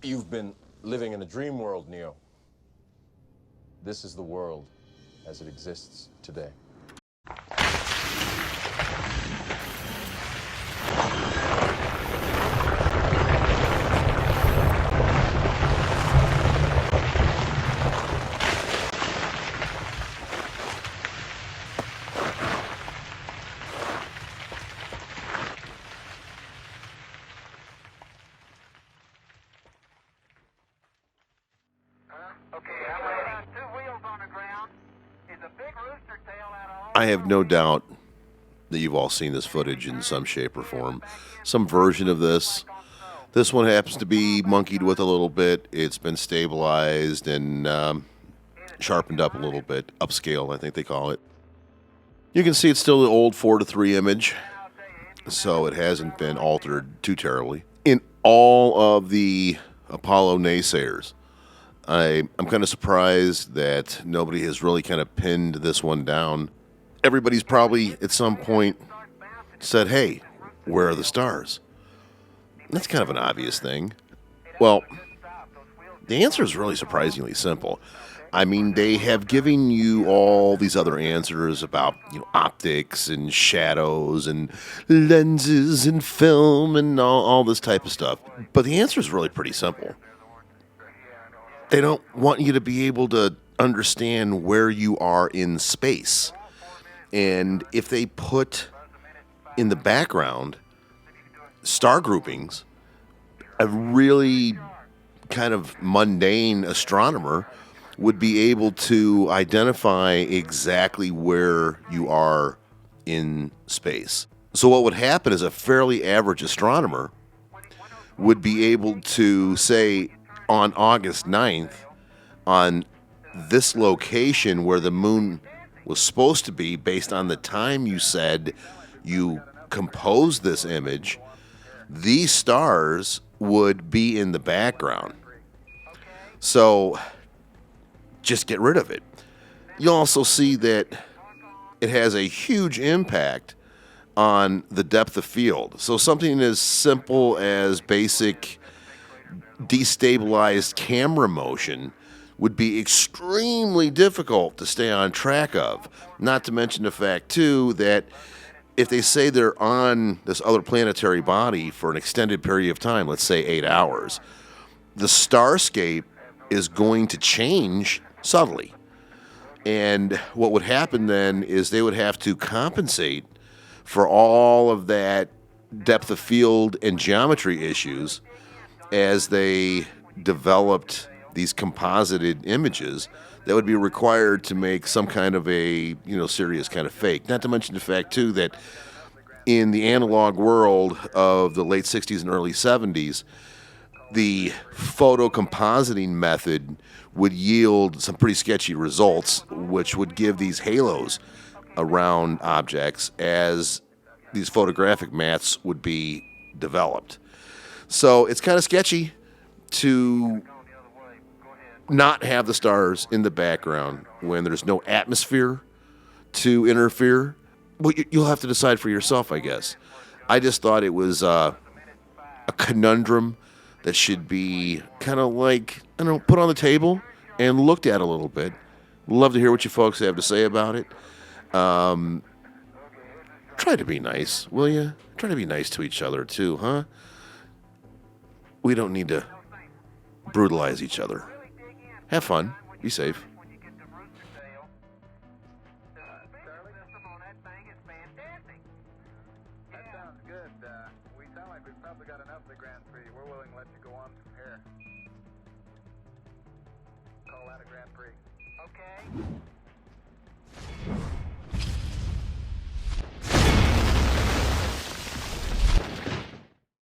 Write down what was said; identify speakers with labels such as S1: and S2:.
S1: You've been living in a dream world, Neo. This is the world as it exists today.
S2: I have no doubt that you've all seen this footage in some shape or form. Some version of this. This one happens to be monkeyed with a little bit. It's been stabilized and sharpened up a little bit. Upscale, I think they call it. You can see it's still the old 4:3 image, so it hasn't been altered too terribly. In all of the Apollo naysayers, I'm kind of surprised that nobody has really kind of pinned this one down. Everybody's probably at some point said, hey, where are the stars? That's kind of an obvious thing. Well, the answer is really surprisingly simple. I mean, they have given you all these other answers about, optics and shadows and lenses and film and all this type of stuff. But the answer is really pretty simple. They don't want you to be able to understand where you are in space. And if they put in the background star groupings, a really kind of mundane astronomer would be able to identify exactly where you are in space. So what would happen is a fairly average astronomer would be able to say on August 9th, on this location where the moon was supposed to be, based on the time you said you composed this image, these stars would be in the background. So just get rid of it. You'll also see that it has a huge impact on the depth of field. So something as simple as basic destabilized camera motion would be extremely difficult to stay on track of. Not to mention the fact, too, that if they say they're on this other planetary body for an extended period of time, let's say 8 hours, the starscape is going to change subtly. And what would happen then is they would have to compensate for all of that depth of field and geometry issues as they developed these composited images that would be required to make some kind of a, serious kind of fake. Not to mention the fact, too, that in the analog world of the late 60s and early 70s, the photocompositing method would yield some pretty sketchy results, which would give these halos around objects as these photographic mats would be developed. So it's kind of sketchy to not have the stars in the background when there's no atmosphere to interfere. Well, you'll have to decide for yourself, I guess. I just thought it was a conundrum that should be kind of like, put on the table and looked at a little bit. Love to hear what you folks have to say about it. Try to be nice, will you? Try to be nice to each other, too, huh? We don't need to brutalize each other. Have fun. Be safe.
S3: That sounds good. We sound like we've probably got enough of the Grand Prix. We're willing to let you go on from here. Call that a Grand Prix. Okay.